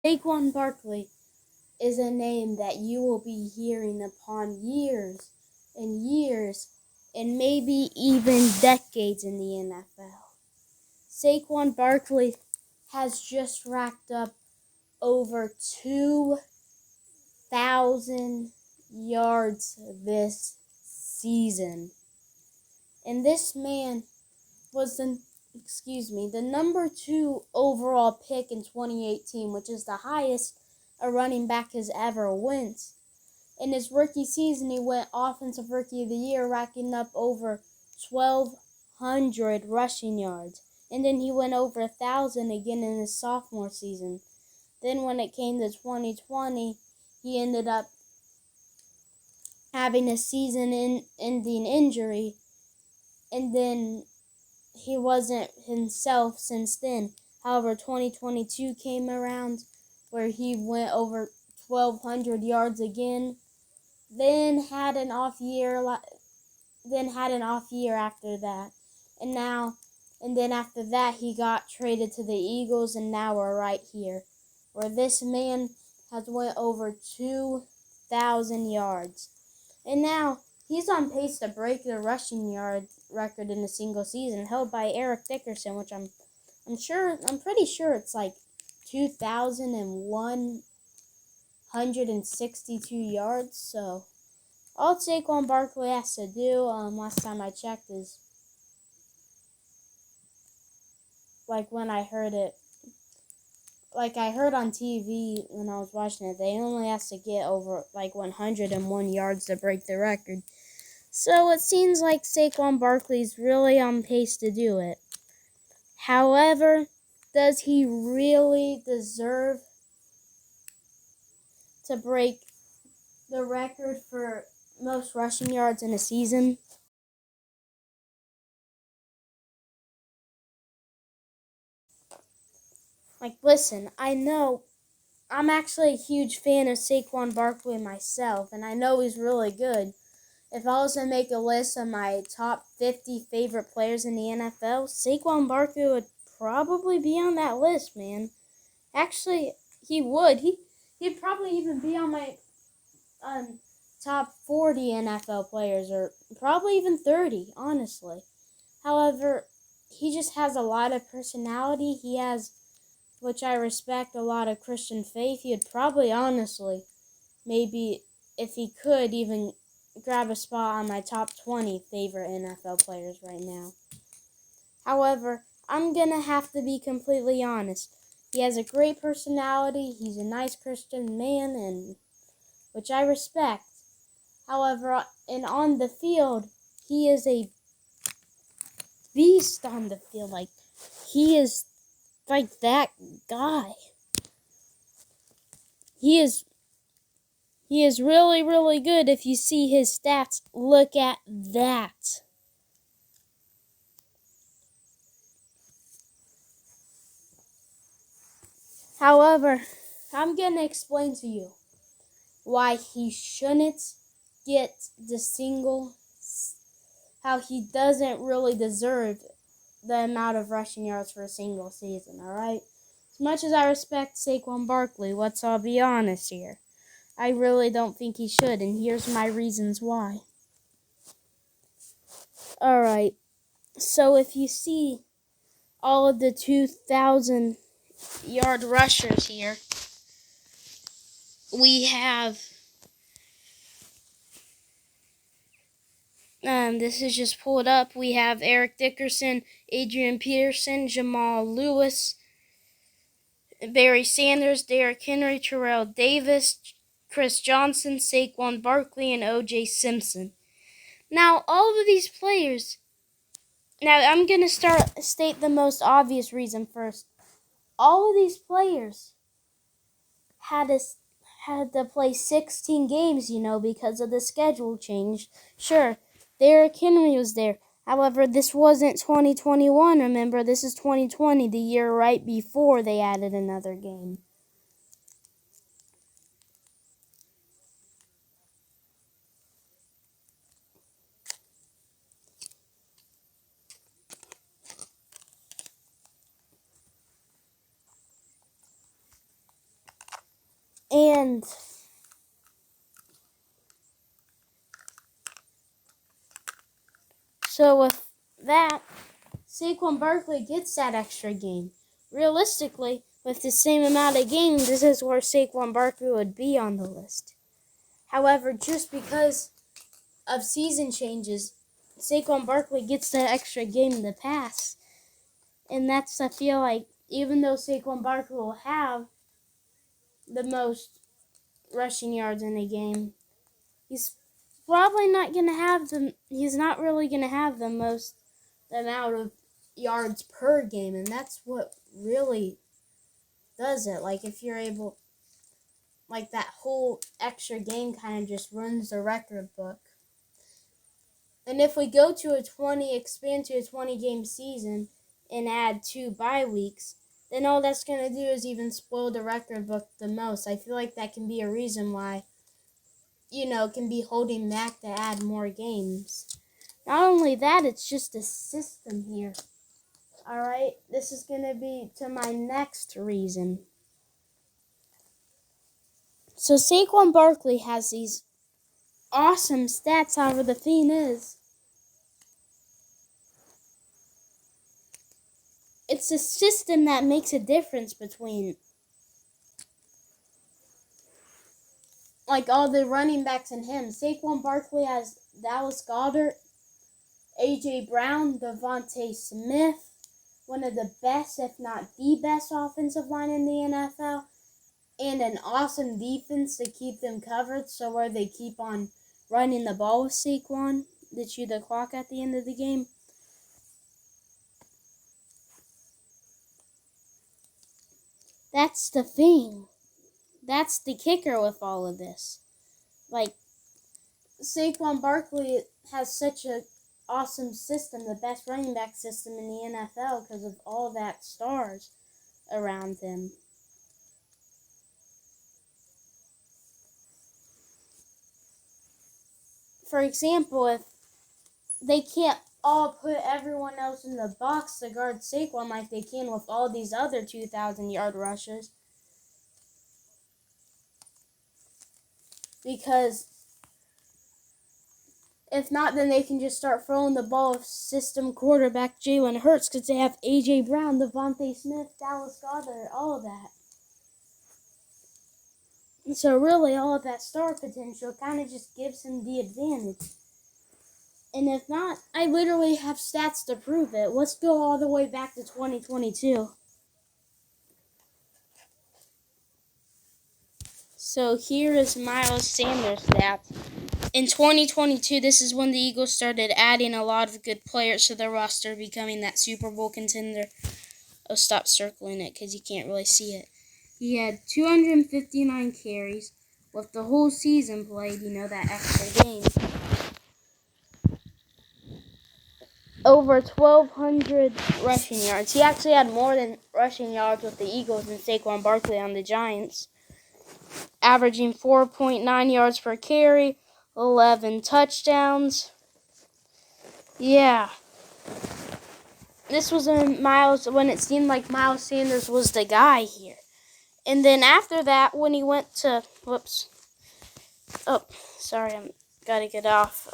Saquon Barkley is a name that you will be hearing upon years and years and maybe even decades in the NFL. Saquon Barkley has just racked up over 2,000 yards this season. And this man was the number 2 overall pick in 2018, which is the highest a running back has ever went. In his rookie season, he went Offensive Rookie of the Year, racking up over 1,200 rushing yards. And then he went over 1,000 again in his sophomore season. Then when it came to 2020, he ended up having a season-ending injury, and then he wasn't himself since then. However, 2022 came around where he went over 1,200 yards again. Then had an off year after that. And then after that he got traded to the Eagles, and now we're right here where this man has went over 2,000 yards. And now he's on pace to break the rushing yard record in a single season, held by Eric Dickerson, which I'm pretty sure it's like 2,162 yards. So all Saquon Barkley has to do, last time I checked, is like when I heard it. Like I heard on TV when I was watching it, they only has to get over like 101 yards to break the record. So it seems like Saquon Barkley's really on pace to do it. However, does he really deserve to break the record for most rushing yards in a season? Like, listen, I know I'm actually a huge fan of Saquon Barkley myself, and I know he's really good. If I was to make a list of my top 50 favorite players in the NFL, Saquon Barkley would probably be on that list, man. Actually, he would. He'd probably even be on my top 40 NFL players, or probably even 30, honestly. However, he just has a lot of personality. He has, which I respect, a lot of Christian faith. He'd probably, honestly, maybe if he could, even grab a spot on my top 20 favorite NFL players right now. However, I'm going to have to be completely honest. He has a great personality. He's a nice Christian man, and which I respect. However, and on the field, he is a beast on the field. Like, he is like that guy. He is really, really good. If you see his stats, look at that. However, I'm going to explain to you why he shouldn't get how he doesn't really deserve the amount of rushing yards for a single season, alright? As much as I respect Saquon Barkley, I'll be honest here. I really don't think he should, and here's my reasons why. Alright, so if you see all of the 2,000-yard rushers here, we have, this is just pulled up, we have Eric Dickerson, Adrian Peterson, Jamal Lewis, Barry Sanders, Derrick Henry, Terrell Davis, Chris Johnson, Saquon Barkley, and O.J. Simpson. Now, all of these players, now I'm going to state the most obvious reason first. All of these players had to play 16 games, because of the schedule change. Sure, Derrick Henry was there. However, this wasn't 2021, remember? This is 2020, the year right before they added another game. And so with that, Saquon Barkley gets that extra game. Realistically, with the same amount of games, this is where Saquon Barkley would be on the list. However, just because of season changes, Saquon Barkley gets that extra game in the pass. And that's, I feel like, even though Saquon Barkley will have the most rushing yards in a game, he's probably not going to have he's not really going to have the most amount of yards per game. And that's what really does it. Like, if you're able, like, that whole extra game kind of just runs the record book. And if we go to expand to a 20-game season and add 2 bye weeks, then all that's going to do is even spoil the record book the most. I feel like that can be a reason why, can be holding back to add more games. Not only that, it's just a system here. Alright, this is going to be to my next reason. So Saquon Barkley has these awesome stats, however the thing is, it's a system that makes a difference between like all the running backs and him. Saquon Barkley has Dallas Goedert, A.J. Brown, Devontae Smith, one of the best, if not the best offensive line in the NFL, and an awesome defense to keep them covered, so where they keep on running the ball with Saquon to chew the clock at the end of the game. That's the thing. That's the kicker with all of this. Like, Saquon Barkley has such an awesome system, the best running back system in the NFL because of all that stars around him. For example, if they can't all put everyone else in the box to guard Saquon like they can with all these other 2,000-yard rushers, because if not, then they can just start throwing the ball with system quarterback Jalen Hurts because they have A.J. Brown, Devontae Smith, Dallas Goedert, all of that. And so really, all of that star potential kind of just gives him the advantage. And if not, I literally have stats to prove it. Let's go all the way back to 2022. So here is Miles Sanders' stats. In 2022, this is when the Eagles started adding a lot of good players to their roster, becoming that Super Bowl contender. Oh, stop circling it because you can't really see it. He had 259 carries with the whole season played, that extra game. Over 1,200 rushing yards. He actually had more than rushing yards with the Eagles than Saquon Barkley on the Giants. Averaging 4.9 yards per carry, 11 touchdowns. Yeah. This was when it seemed like Miles Sanders was the guy here. And then after that, when he went to, gotta get off.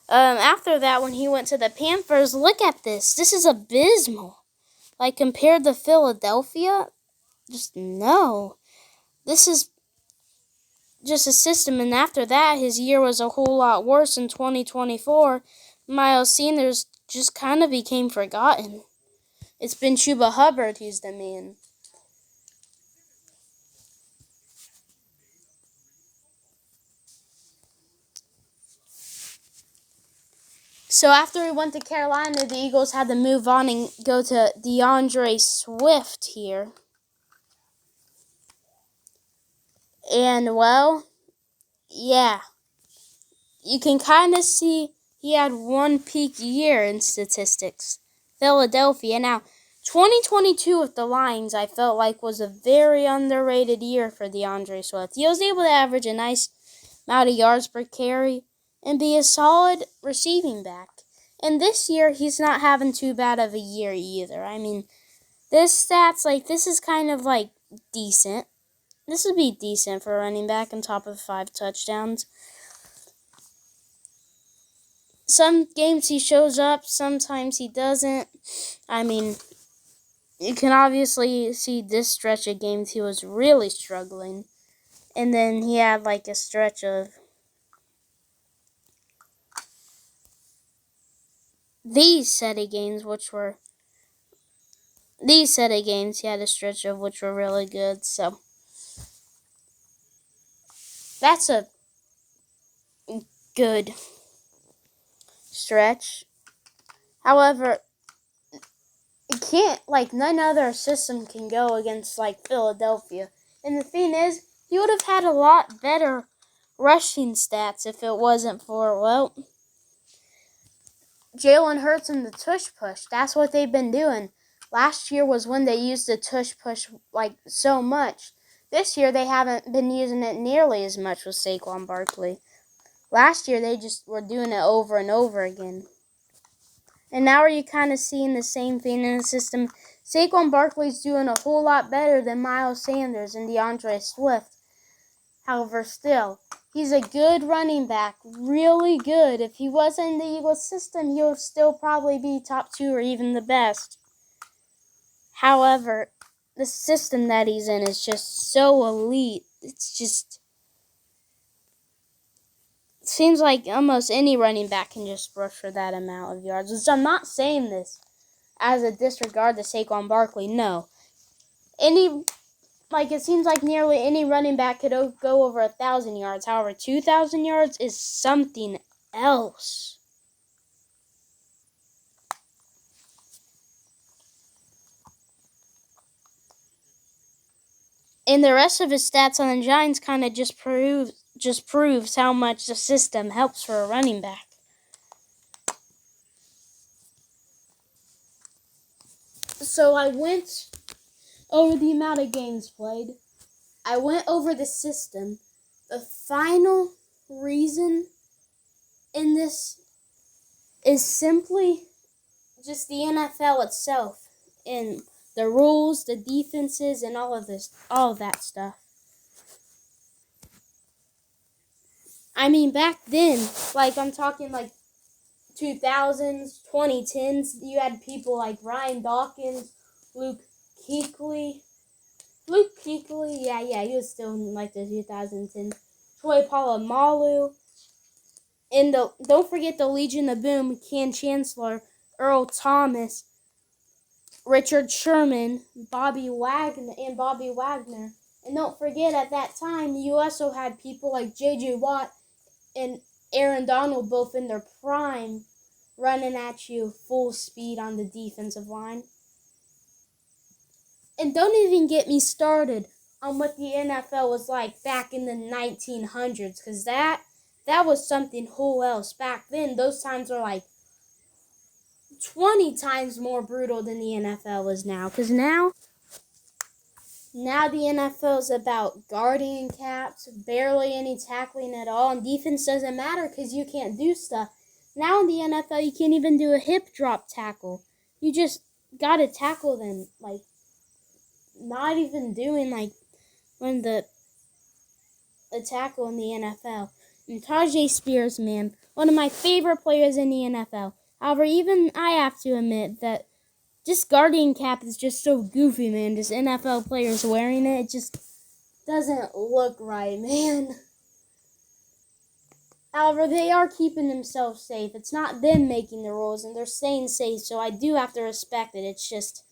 After that, when he went to the Panthers, look at this. This is abysmal. Like, compared to Philadelphia, just no. This is just a system. And after that, his year was a whole lot worse in 2024. Miles Sanders just kind of became forgotten. It's been Chuba Hubbard who's the man. So after he went to Carolina, the Eagles had to move on and go to DeAndre Swift here. And, well, yeah. You can kind of see he had one peak year in statistics. Philadelphia. Now, 2022 with the Lions, I felt like was a very underrated year for DeAndre Swift. He was able to average a nice amount of yards per carry and be a solid receiving back. And this year, he's not having too bad of a year either. I mean, this is kind of, decent. This would be decent for a running back on top of 5 touchdowns. Some games he shows up, sometimes he doesn't. I mean, you can obviously see this stretch of games he was really struggling. And then he had like a stretch of these set of games he had a stretch of which were really good. So that's a good stretch. However, it can't, like, none other system can go against, like, Philadelphia. And the thing is, he would have had a lot better rushing stats if it wasn't for, well, Jalen Hurts and the tush push. That's what they've been doing. Last year was when they used the tush push, like, so much. This year, they haven't been using it nearly as much with Saquon Barkley. Last year, they just were doing it over and over again. And now are you kind of seeing the same thing in the system? Saquon Barkley's doing a whole lot better than Miles Sanders and DeAndre Swift. However, still, he's a good running back, really good. If he wasn't in the Eagles system, he would still probably be top 2 or even the best. However, the system that he's in is just so elite. It seems like almost any running back can just rush for that amount of yards. Which I'm not saying this as a disregard to Saquon Barkley, no. It seems like nearly any running back could go over 1,000 yards. However, 2,000 yards is something else. And the rest of his stats on the Giants kind of just proves how much the system helps for a running back. So I went over the amount of games played. I went over the system. The final reason in this is simply just the NFL itself and the rules, the defenses, and all of that stuff. I mean, back then, like I'm talking like 2000s, 2010s, you had people like Ryan Dawkins, Luke Kuechly, yeah, he was still in like the 2010s. Troy Polamalu, and don't forget the Legion of Boom, Ken Chancellor, Earl Thomas, Richard Sherman, Bobby Wagner. And don't forget, at that time, you also had people like J.J. Watt and Aaron Donald both in their prime running at you full speed on the defensive line. And don't even get me started on what the NFL was like back in the 1900s, because that was something whole else. Back then, those times were like 20 times more brutal than the NFL is now. Because now the NFL is about guarding caps, barely any tackling at all, and defense doesn't matter because you can't do stuff. Now in the NFL, you can't even do a hip drop tackle. You just gotta tackle them, like, not even doing like when the tackle in the NFL. And Tajay Spears, man, one of my favorite players in the NFL. However, even I have to admit that just guardian cap is just so goofy, man. Just NFL players wearing it, it just doesn't look right, man. However, they are keeping themselves safe. It's not them making the rules, and they're staying safe, so I do have to respect it. It's just,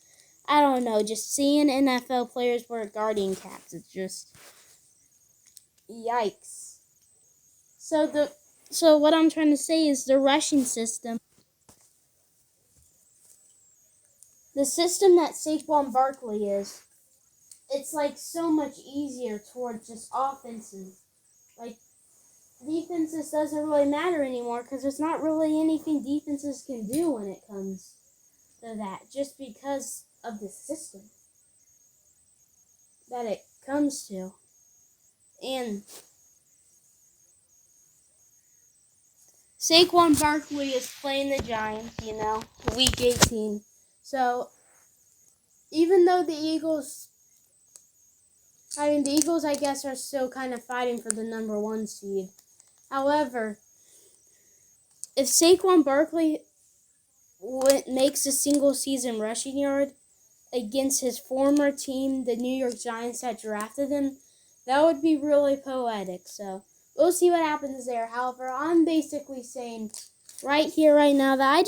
I don't know, just seeing NFL players wear guardian caps, it's just, yikes. So what I'm trying to say is the rushing system. The system that Saquon Barkley is, it's like so much easier towards just offenses. Like, defenses doesn't really matter anymore because there's not really anything defenses can do when it comes to that, just because of the system that it comes to. And Saquon Barkley is playing the Giants, week 18. So, even though the Eagles I mean, the Eagles, I guess, are still kind of fighting for the number 1 seed. However, if Saquon Barkley makes a single season rushing yard against his former team, the New York Giants that drafted him, that would be really poetic. So we'll see what happens there. However, I'm basically saying right here, right now, that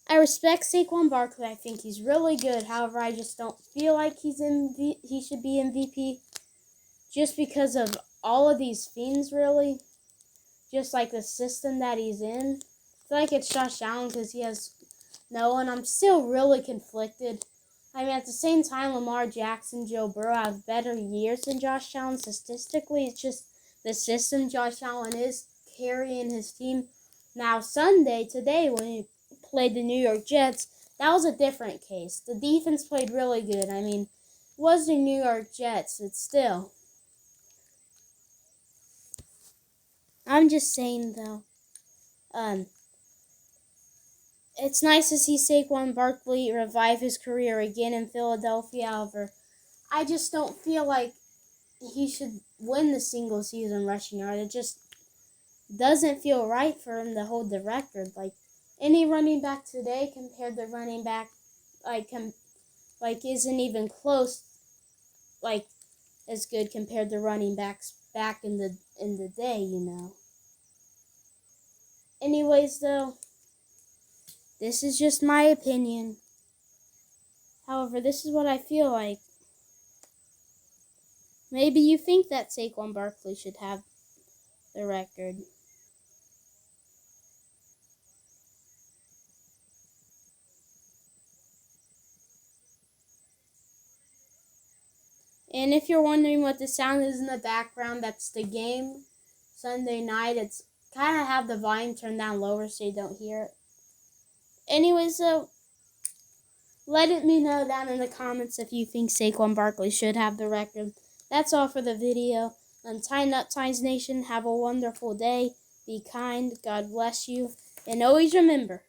I respect Saquon Barkley. I think he's really good. However, I just don't feel like he should be MVP just because of all of these things, really. Just like the system that he's in. I feel like it's Josh Allen because he has no one. I'm still really conflicted. I mean, at the same time, Lamar Jackson, Joe Burrow have better years than Josh Allen statistically. It's just the system Josh Allen is carrying his team. Now, today, when he played the New York Jets, that was a different case. The defense played really good. I mean, it was the New York Jets, but still. I'm just saying, though, it's nice to see Saquon Barkley revive his career again in Philadelphia. However, I just don't feel like he should win the single season rushing yard. It just doesn't feel right for him to hold the record. Like any running back today compared to running back isn't even close like as good compared to running backs back in the day, you know. Anyways, though, this is just my opinion. However, this is what I feel like. Maybe you think that Saquon Barkley should have the record. And if you're wondering what the sound is in the background, that's the game Sunday night. It's kind of have the volume turned down lower so you don't hear it. Anyways, so let me know down in the comments if you think Saquon Barkley should have the record. That's all for the video. Tie Nut Ties Nation, have a wonderful day. Be kind. God bless you. And always remember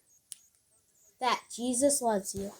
that Jesus loves you.